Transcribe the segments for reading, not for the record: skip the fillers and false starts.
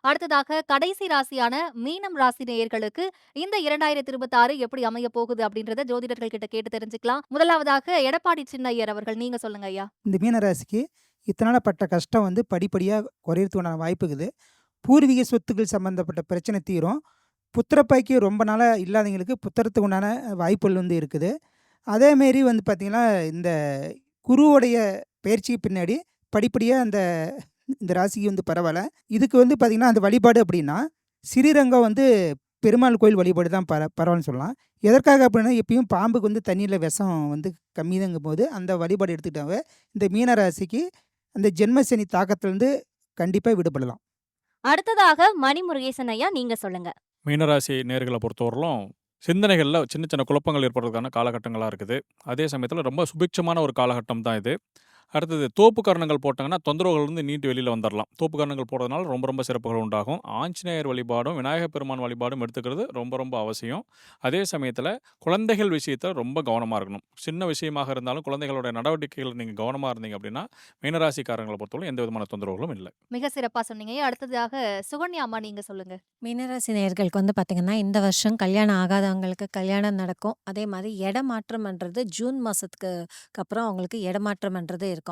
அடுத்ததாக கடைசி ராசியான மீனம் ராசி நேயர்களுக்கு இந்த 2026 எப்படி அமைய போகுது அப்படின்றத ஜோதிடர்கள் கிட்ட கேட்டு தெரிஞ்சுக்கலாம். முதலாவதாக எடப்பாடி சின்னையர் அவர்கள், நீங்க சொல்லுங்க ஐயா. இந்த மீனராசிக்கு இத்தனால பட்ட கஷ்டம் வந்து படிப்படியாக குறையறதுக்கான வாய்ப்பு இருக்குது. பூர்வீக சொத்துக்கள் சம்மந்தப்பட்ட பிரச்சனை தீரும். புத்திரப்பாக்கியம் ரொம்ப நாளாக இல்லாதவங்களுக்கு புத்திரத்துக்கு உண்டான வாய்ப்புகள் வந்து இருக்குது. அதேமாரி வந்து பார்த்திங்கன்னா, இந்த குருவுடைய பயிற்சிக்கு பின்னாடி படிப்படியாக இந்த ராசிக்கு வந்து பரவாயில்ல. இதுக்கு வந்து பார்த்திங்கன்னா, அந்த வழிபாடு அப்படின்னா ஸ்ரீரங்கம் வந்து பெருமாள் கோயில் வழிபாடு தான் பரவாயில்லன்னு சொல்லலாம். எதற்காக அப்படின்னா, எப்பயும் பாம்புக்கு வந்து தண்ணியில் விஷம் வந்து கம்மிதாங்கும் போது அந்த வழிபாடு எடுத்துக்கிட்டாவே இந்த மீனராசிக்கு அந்த ஜென்மசனி தாக்கத்திலேருந்து கண்டிப்பாக விடுபடலாம். அடுத்ததாக மணிமுருகேசன் ஐயா, நீங்க சொல்லுங்க. மீனராசி நேர்களை பொறுத்தவரையிலும் சிந்தனைகளில் சின்ன சின்ன குழப்பங்கள் ஏற்படுறதுக்கான காலகட்டங்களாக இருக்குது. அதே சமயத்தில் ரொம்ப சுபிட்சமான ஒரு காலகட்டம் தான் இது. அடுத்தது தோப்பு கரணங்கள் போட்டாங்கன்னா தொந்தரவுகள்லேருந்து நீட்டு வெளியில் வந்துடலாம். தோப்பு கரணங்கள் போடுறதுனால ரொம்ப ரொம்ப சிறப்புகள் உண்டாகும். ஆஞ்சநேயர் வழிபாடும் விநாயகப் பெருமான் வழிபாடும் எடுத்துக்கிறது ரொம்ப ரொம்ப அவசியம். அதே சமயத்தில் குழந்தைகள் விஷயத்தில் ரொம்ப கவனமாக இருக்கணும். சின்ன விஷயமாக இருந்தாலும் குழந்தைகளோட நடவடிக்கைகள் நீங்கள் கவனமாக இருந்தீங்க அப்படின்னா மீனராசிக்காரங்களை பொறுத்தவரை எந்த விதமான தொந்தரவுகளும் இல்லை. மிக சிறப்பா சொன்னீங்க. அடுத்ததாக சுகன்யா அம்மா, நீங்க சொல்லுங்க. மீனராசி நேயர்களுக்கு வந்து பார்த்தீங்கன்னா, இந்த வருஷம் கல்யாணம் ஆகாதவங்களுக்கு கல்யாணம் நடக்கும். அதே மாரி இடமாற்றம்ன்றது ஜூன் மாசத்துக்கு அப்புறம் அவங்களுக்கு இடமாற்றம்ன்றது இருக்கும்.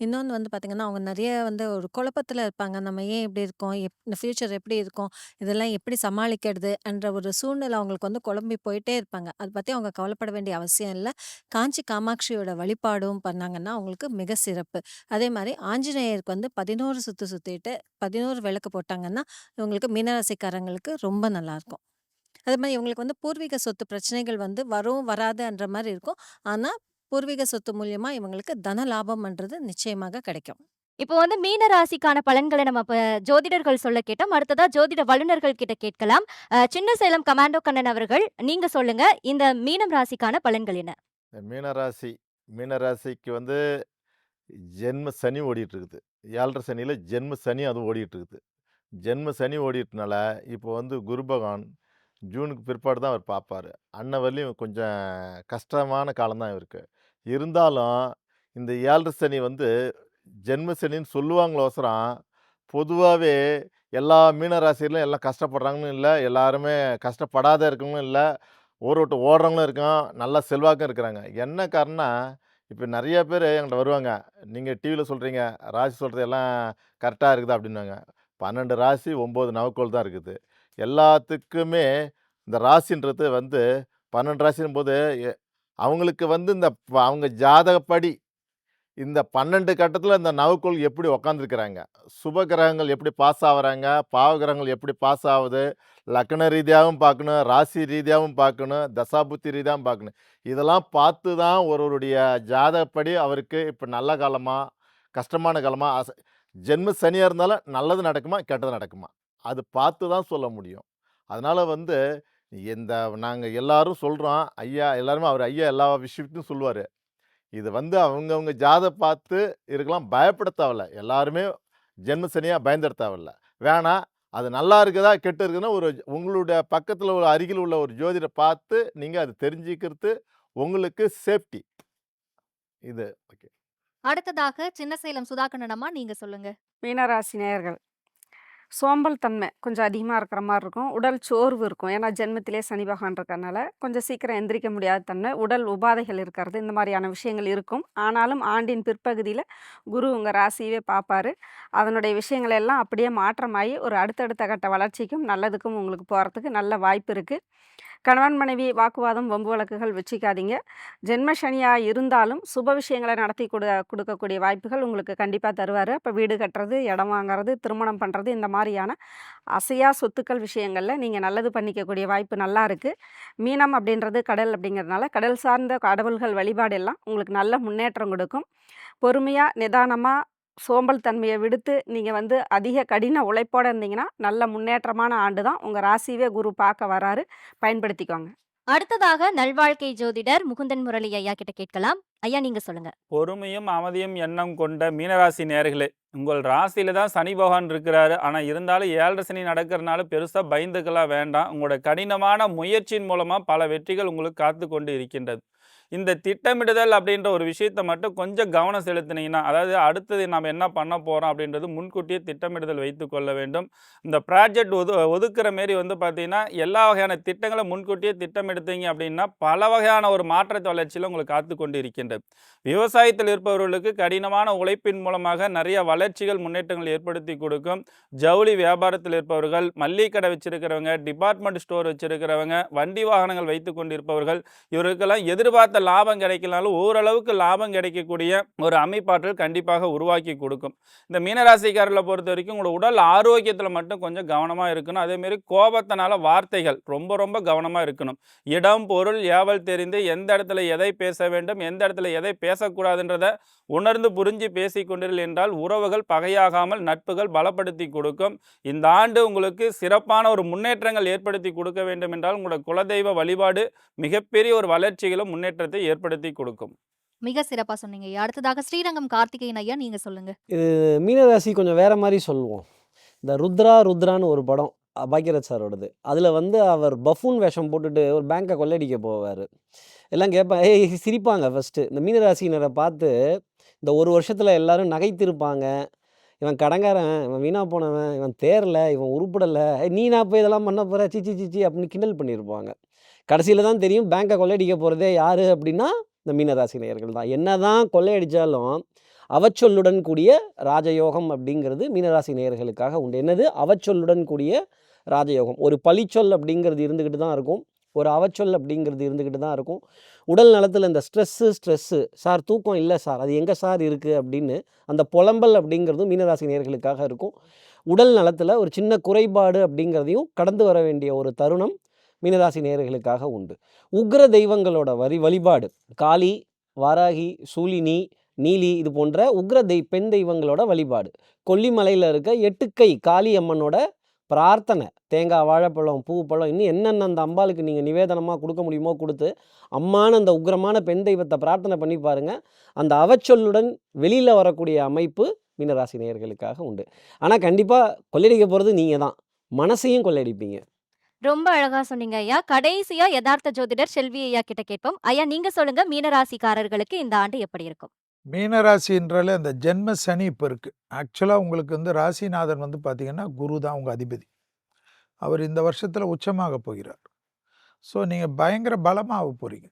இன்னொன்னு வந்து பார்த்தீங்கன்னா, அவங்க நெறைய வந்து ஒரு குழப்பத்தில இருப்பாங்க. நம்ம ஏன் இப்படி இருக்கோம்? இந்த ஃப்யூச்சர் எப்படி இருக்கும்? இதெல்லாம் எப்படி சமாளிக்கிறது? என்ற ஒரு சூழ்நிலை அவங்களுக்கு வந்து குழம்பி போயிட்டே இருப்பாங்க. அத பத்தி அவங்க கவலைப்பட வேண்டிய அவசியம் இல்ல. காஞ்சி காமாட்சியோட வழிபாடும் பண்ணாங்கன்னா, அவங்களுக்கு மிக சிறப்பு. அதே மாரி ஆஞ்சநேயருக்கு வந்து 11 சுத்து சுத்திட்டு 11 விளக்கு போட்டாங்கன்னா, இவங்களுக்கு மீனராசிக்காரங்களுக்கு ரொம்ப நல்லாயிருக்கும். அதே மாரி இவங்களுக்கு வந்து பூர்வீக சொத்து பிரச்சனைகள் வந்து வரும், வராதுன்ற மாரி இருக்கும். ஆனா, பூர்வீக சொத்து மூலியமா இவங்களுக்கு தன லாபம்ன்றது நிச்சயமாக கிடைக்கும். இப்போ வந்து மீன ராசிக்கான பலன்களை நம்ம இப்ப ஜோதிடர்கள் சொல்ல கேட்டோம். அடுத்ததா ஜோதிட வல்லுநர்கள் கிட்ட கேட்கலாம். சின்ன சேலம் கமாண்டோ கண்ணன் அவர்கள், நீங்க சொல்லுங்க. இந்த மீனம் ராசிக்கான பலன்கள் என்ன? மீனராசி மீனராசிக்கு வந்து ஜென்ம சனி ஓடிட்டு இருக்குது. 7.5 சனியில் ஜென்ம சனி அதுவும் ஓடிட்டு இருக்குது. ஜென்ம சனி ஓடிட்டனால இப்போ வந்து குரு பகவான் ஜூனுக்கு பிற்பாடு தான் அவர் பார்ப்பார். அன்ன வரலையும் கொஞ்சம் கஷ்டமான காலம்தான் இவருக்கு. இருந்தாலும் இந்த 7.5 சனி வந்து ஜென்ம சனின்னு சொல்லுவாங்களோசரம் பொதுவாகவே எல்லா மீனராசியிலும் எல்லாம் கஷ்டப்படுறாங்கன்னு இல்லை, எல்லாருமே கஷ்டப்படாத இருக்கவங்களும் இல்லை, ஊரை விட்டு ஓடுறவங்களும் இருக்கான், நல்லா செல்வாக்கும் இருக்கிறாங்க. என்ன காரணம்னா, இப்போ நிறைய பேர் என்கிட்ட வருவாங்க. நீங்கள் டிவியில் சொல்கிறீங்க ராசி சொல்கிறது எல்லாம் கரெக்டாக இருக்குது அப்படின்னாங்க. 12 ராசி 9 நவக்கோள் தான் இருக்குது. எல்லாத்துக்குமே இந்த ராசின்றது வந்து 12 ராசின் போது அவங்களுக்கு வந்து அவங்க ஜாதகப்படி இந்த 12 கட்டத்தில் இந்த நவக்கோள் எப்படி உக்காந்துருக்கிறாங்க, சுப கிரகங்கள் எப்படி பாஸ் ஆகுறாங்க, பாவ கிரகங்கள் எப்படி பாஸ் ஆகுது, லக்ன ரீதியாகவும் பார்க்கணும், ராசி ரீதியாகவும் பார்க்கணும், தசாபுத்தி ரீதியாகவும் பார்க்கணும். இதெல்லாம் பார்த்து தான் ஒருவருடைய ஜாதகப்படி அவருக்கு இப்போ நல்ல காலமா கஷ்டமான காலமா ஜென்ம சனியாக இருந்தாலும் நல்லது நடக்குமா கெட்டது நடக்குமா அது பார்த்து தான் சொல்ல முடியும். அதனால் வந்து நாங்கள் எல்லாரும் சொல்கிறோம், ஐயா எல்லாருமே அவர் ஐயா எல்லா விஷயத்தையும் சொல்லுவார். இது வந்து அவங்கவுங்க பார்த்து இருக்கலாம், பயப்பட தேவையில்ல. எல்லாருமே ஜென்ம சனியாக பயந்துட தேவையில்ல. வேணாம், அது நல்லா இருக்குதா கெட்டு இருக்குதுன்னா உங்களுடைய பக்கத்தில் ஒரு அருகில் உள்ள ஒரு ஜோதிடரை பார்த்து நீங்கள் அது தெரிஞ்சுக்கிறது உங்களுக்கு சேஃப்டி. இது ஓகே. அடுத்ததாக சின்ன சேலம் சுதாகண்ணன் அம்மா, நீங்க சொல்லுங்க. மீனராசி நேயர்கள், சோம்பல் தன்மை கொஞ்சம் அதிகமாக இருக்கிற மாதிரி இருக்கும். உடல் சோர்வு இருக்கும். ஏன்னா ஜென்மத்திலே சனி பகவான் இருக்கறனால கொஞ்சம் சீக்கிரம் எந்திரிக்க முடியாத தன்மை, உடல் உபாதைகள் இருக்கிறது, இந்த மாதிரியான விஷயங்கள் இருக்கும். ஆனாலும் ஆண்டின் பிற்பகுதியில் குரு உங்கள் ராசியவே பார்ப்பாரு. அதனுடைய விஷயங்கள் எல்லாம் அப்படியே மாற்றமாகி ஒரு அடுத்தடுத்த கட்ட வளர்ச்சிக்கும் நல்லதுக்கும் உங்களுக்கு போகிறதுக்கு நல்ல வாய்ப்பு இருக்குது. கணவன் மனைவி வாக்குவாதம் வம்பு வழக்குகள் வச்சுக்காதீங்க. ஜென்ம சனியாக இருந்தாலும் சுப விஷயங்களை நடத்தி கொடுக்கக்கூடிய வாய்ப்புகள் உங்களுக்கு கண்டிப்பாக தருவார். இப்போ வீடு கட்டுறது, இடம் வாங்குறது, திருமணம் பண்ணுறது, இந்த மாதிரியான அசையா சொத்துக்கள் விஷயங்களில் நீங்கள் நல்லது பண்ணிக்கக்கூடிய வாய்ப்பு நல்லா இருக்குது. மீனம் அப்படின்றது கடல் அப்படிங்கிறதுனால கடல் சார்ந்த கடவுள்கள் வழிபாடு எல்லாம் உங்களுக்கு நல்ல முன்னேற்றம் கொடுக்கும். பொறுமையாக நிதானமாக சோம்பல் தன்மையை விடுத்து நீங்கள் வந்து அதிக கடின உழைப்போடு இருந்தீங்கன்னா நல்ல முன்னேற்றமான ஆண்டு தான். உங்கள் ராசியவே குரு பார்க்க வராரு, பயன்படுத்திக்கோங்க. அடுத்ததாக நல்வாழ்க்கை ஜோதிடர் முகுந்தன் முரளி ஐயா கிட்ட கேட்கலாம். ஐயா, நீங்க சொல்லுங்க. பொறுமையும் அமைதியும் எண்ணம் கொண்ட மீனராசி நேயர்களே, உங்கள் ராசியில தான் சனி பகவான் இருக்கிறாரு. ஆனால் இருந்தாலும் 7.5 சனி நடக்கிறதுனால பெருசாக பயந்துக்கலாம் வேண்டாம். உங்களோட கடினமான முயற்சியின் மூலமாக பல வெற்றிகள் உங்களுக்கு காத்து கொண்டு இருக்கின்றது. இந்த திட்டமிடுதல் அப்படின்ற ஒரு விஷயத்தை மட்டும் கொஞ்சம் கவனம் செலுத்தினீங்கன்னா, அதாவது அடுத்தது நாம் என்ன பண்ண போகிறோம் அப்படின்றது முன்கூட்டியே திட்டமிடுதல் வைத்து கொள்ள வேண்டும். இந்த ப்ராஜெக்ட் ஒதுக்குற மாரி வந்து பார்த்தீங்கன்னா, எல்லா வகையான திட்டங்களை முன்கூட்டியே திட்டமிடுத்தீங்க அப்படின்னா, பல வகையான ஒரு மாற்றத்தை வளர்ச்சியில் உங்களுக்கு காத்து கொண்டு இருக்கின்றது. விவசாயத்தில் இருப்பவர்களுக்கு கடினமான உழைப்பின் மூலமாக நிறைய வளர்ச்சிகள் முன்னேற்றங்கள் ஏற்படுத்தி கொடுக்கும். ஜவுளி வியாபாரத்தில் இருப்பவர்கள், மல்லிகை கடை வச்சிருக்கிறவங்க, டிபார்ட்மெண்ட் ஸ்டோர் வச்சிருக்கிறவங்க, வண்டி வாகனங்கள் வைத்து கொண்டிருப்பவர்கள், இவருக்கெல்லாம் எதிர்பார்த்த லாபம் கிடைக்கலனாலும் ஓரளவுக்கு லாபம் கிடைக்கக்கூடிய ஒரு அமைப்பாற்றல் கண்டிப்பாக உருவாக்கி கொடுக்கும். இந்த மீனராசிக்காரர்களை பொறுத்த வரைக்கும் உங்களோட உடல் ஆரோக்கியத்தில் மட்டும் கொஞ்சம் கவனமாக இருக்கணும். அதேமாரி கோபத்தினால வார்த்தைகள் ரொம்ப ரொம்ப கவனமாக இருக்கணும். இடம் பொருள் ஏவல் தெரிந்து எந்த இடத்துல எதை பேச வேண்டும், எந்த இடத்துல எதை பேசக்கூடாதுன்றத உணர்ந்து புரிஞ்சு பேசிக்கொண்டீர்கள் என்றால் உறவுகள் பகையாகாமல் நட்புகள் பலப்படுத்தி கொடுக்கும். இந்த ஆண்டு உங்களுக்கு சிறப்பான ஒரு முன்னேற்றங்கள் ஏற்படுத்தி கொடுக்க வேண்டும் என்றால் உங்களோட குலதெய்வ வழிபாடு மிகப்பெரிய ஒரு வளர்ச்சிகளும் முன்னேற்றத்தை ஏற்படுத்தி கொடுக்கும். மிக சிறப்பா சொன்னீங்க ஐயா. அடுத்ததாக ஸ்ரீரங்கம் கார்த்திகேயன் ஐயா, நீங்க சொல்லுங்க. இது மீனராசி கொஞ்சம் வேற மாதிரி சொல்லுவோம். இந்த ருத்ரான்னு ஒரு படம் பாக்யராஜ் சாரோடது. அதில் வந்து அவர் பஃபூன் வேஷம் போட்டுட்டு ஒரு பேங்கை கொள்ளையடிக்க போவார். எல்லாம் கேட்பாங்க, சிரிப்பாங்க ஃபஸ்ட்டு. இந்த மீனராசினரை பார்த்து இந்த ஒரு வருஷத்தில் எல்லாரும் நகைத்திருப்பாங்க. இவன் கடங்காரன், இவன் வீணாக போனவன், இவன் தேரல, இவன் உருப்படலை, நீ நான் போய் இதெல்லாம் பண்ண போகிற, சிச்சி சிச்சி அப்படின்னு கிண்டல் பண்ணியிருப்பாங்க. கடைசியில் தான் தெரியும் பேங்கை கொள்ளையடிக்க போகிறதே யார் அப்படின்னா இந்த மீனராசி நேயர்கள் தான். என்ன தான் கொள்ளையடித்தாலும் அவச்சொல்லுடன் கூடிய ராஜயோகம் அப்படிங்கிறது மீனராசி நேயர்களுக்காக உண்டு. என்னது அவச்சொல்லுடன் கூடிய ராஜயோகம்? ஒரு பழிச்சொல் அப்படிங்கிறது இருந்துக்கிட்டு தான் இருக்கும், ஒரு அவச்சொல் அப்படிங்கிறது இருந்துக்கிட்டு தான் இருக்கும். உடல் நலத்தில் இந்த ஸ்ட்ரெஸ்ஸு சார் தூக்கம் இல்லை சார், அது எங்கே சார் இருக்குது அப்படின்னு அந்த புலம்பல் அப்படிங்கிறதும் மீனராசி நேயர்களுக்காக இருக்கும். உடல் நலத்தில் ஒரு சின்ன குறைபாடு அப்படிங்கிறதையும் கடந்து வர வேண்டிய ஒரு தருணம் மீனராசி நேயர்களுக்காக உண்டு. உக்ர தெய்வங்களோட வழிபாடு, காளி, வாராகி, சூலினி, நீலி, இது போன்ற உக்ர பெண் தெய்வங்களோட வழிபாடு. கொல்லிமலையில் இருக்க 8 கை காளி அம்மனோட பிரார்த்தனை, தேங்காய், வாழைப்பழம், பூ, பழம், இன்னும் என்னென்ன அந்த அம்பாளுக்கு நீங்கள் நிவேதனமாக கொடுக்க முடியுமோ கொடுத்து அம்மான அந்த உக்ரமான பெண் தெய்வத்தை பிரார்த்தனை பண்ணி பாருங்கள். அந்த அவச்சொல்லுடன் வெளியில் வரக்கூடிய அமைப்பு மீனராசி நேயர்களுக்காக உண்டு. ஆனால் கண்டிப்பாக கொள்ளையடிக்க போகிறது நீங்கள் தான், மனசையும் கொள்ளையடிப்பீங்க. ரொம்ப அழகா சொன்னீங்க ஐயா. கடைசியா யதார்த்த ஜோதிடர் செல்வி ஐயா கிட்ட கேட்போம். ஐயா, நீங்க சொல்லுங்க, மீனராசிக்காரர்களுக்கு இந்த ஆண்டு எப்படி இருக்கும்? மீனராசின்றாலே அந்த ஜென்ம சனி இப்போ இருக்குது. ஆக்சுவலாக உங்களுக்கு வந்து ராசிநாதன் வந்து பார்த்திங்கன்னா குரு தான் உங்கள் அதிபதி. அவர் இந்த வருஷத்தில் உச்சமாக போகிறார். ஸோ நீங்கள் பயங்கர பலமாக போகிறீங்க.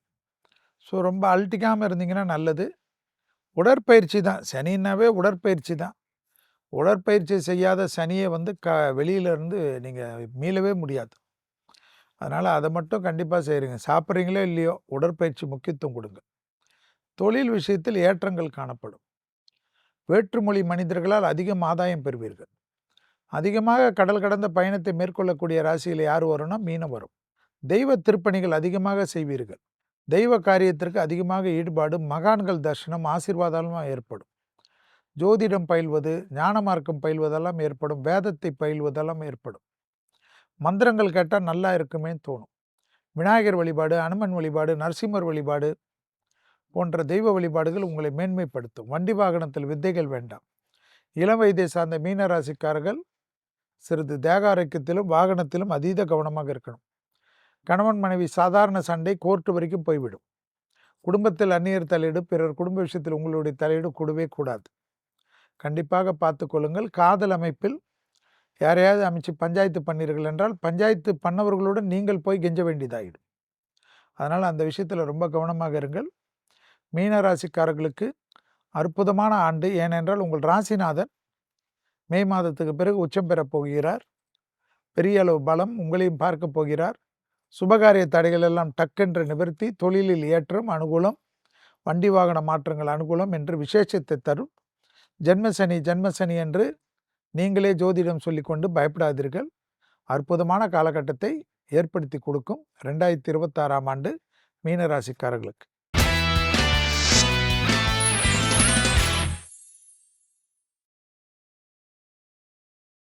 ஸோ ரொம்ப அழட்டிக்காமல் இருந்தீங்கன்னா நல்லது. உடற்பயிற்சி தான், சனின்னாவே உடற்பயிற்சி தான். உடற்பயிற்சி செய்யாத சனியை வந்து வெளியிலேருந்து நீங்கள் மீளவே முடியாது. அதனால் அதை மட்டும் கண்டிப்பாக செய்கிறீங்க. சாப்பிட்றீங்களோ இல்லையோ உடற்பயிற்சி முக்கியத்துவம் கொடுங்க. தொழில் விஷயத்தில் ஏற்றங்கள் காணப்படும். வேற்றுமொழி மனிதர்களால் அதிகம் ஆதாயம் பெறுவீர்கள். அதிகமாக கடல் கடந்த பயணத்தை மேற்கொள்ளக்கூடிய ராசியில் யார் வரும்னா மீனம் வரும். தெய்வ திருப்பணிகள் அதிகமாக செய்வீர்கள். தெய்வ காரியத்திற்கு அதிகமாக ஈடுபாடு, மகான்கள் தரிசனம், ஆசீர்வாதம் ஏற்படும். ஜோதிடம் பயில்வது, ஞான மார்க்கம் பயில்வதெல்லாம் ஏற்படும். வேதத்தை பயில்வதெல்லாம் ஏற்படும். மந்திரங்கள் கேட்டால் நல்லா இருக்குமே தோணும். விநாயகர் வழிபாடு, அனுமன் வழிபாடு, நரசிம்மர் வழிபாடு போன்ற தெய்வ வழிபாடுகள் உங்களை மேன்மைப்படுத்தும். வண்டி வாகனத்தில் வித்தைகள் வேண்டாம். இளம் வயதை சார்ந்த மீனராசிக்காரர்கள் சிறிது தேக ஆரோக்கியத்திலும் வாகனத்திலும் அதீத கவனமாக இருக்கணும். கணவன் மனைவி சாதாரண சண்டை கோர்ட்டு வரைக்கும் போய்விடும். குடும்பத்தில் அந்நியர் தலையீடு, பிறர் குடும்ப விஷயத்தில் உங்களுடைய தலையீடு கூடவே கூடாது. கண்டிப்பாக பார்த்து கொள்ளுங்கள். காதல் அமைப்பில் யாரையாவது அமைச்சு பஞ்சாயத்து பண்ணீர்கள் என்றால் பஞ்சாயத்து பண்ணவர்களுடன் நீங்கள் போய் கெஞ்ச வேண்டியதாகிடும். அதனால் அந்த விஷயத்தில் ரொம்ப கவனமாக இருங்கள். மீனராசிக்காரர்களுக்கு அற்புதமான ஆண்டு. ஏனென்றால் உங்கள் ராசிநாதன் மே மாதத்துக்கு பிறகு உச்சம் பெறப் போகிறார். பெரிய அளவு பலம் உங்களையும் பார்க்க போகிறார். சுபகாரிய தடைகள் எல்லாம் டக்கென்று நிவர்த்தி, தொழிலில் ஏற்றம் அனுகூலம், வண்டி வாகன மாற்றங்கள் அனுகூலம் என்று விசேஷத்தை தரும். ஜென்மசனி என்று நீங்களே ஜோதிடம் சொல்லிக்கொண்டு பயப்படாதீர்கள். அற்புதமான காலகட்டத்தை ஏற்படுத்தி கொடுக்கும் 2026ஆம் ஆண்டு மீனராசிக்காரர்களுக்கு.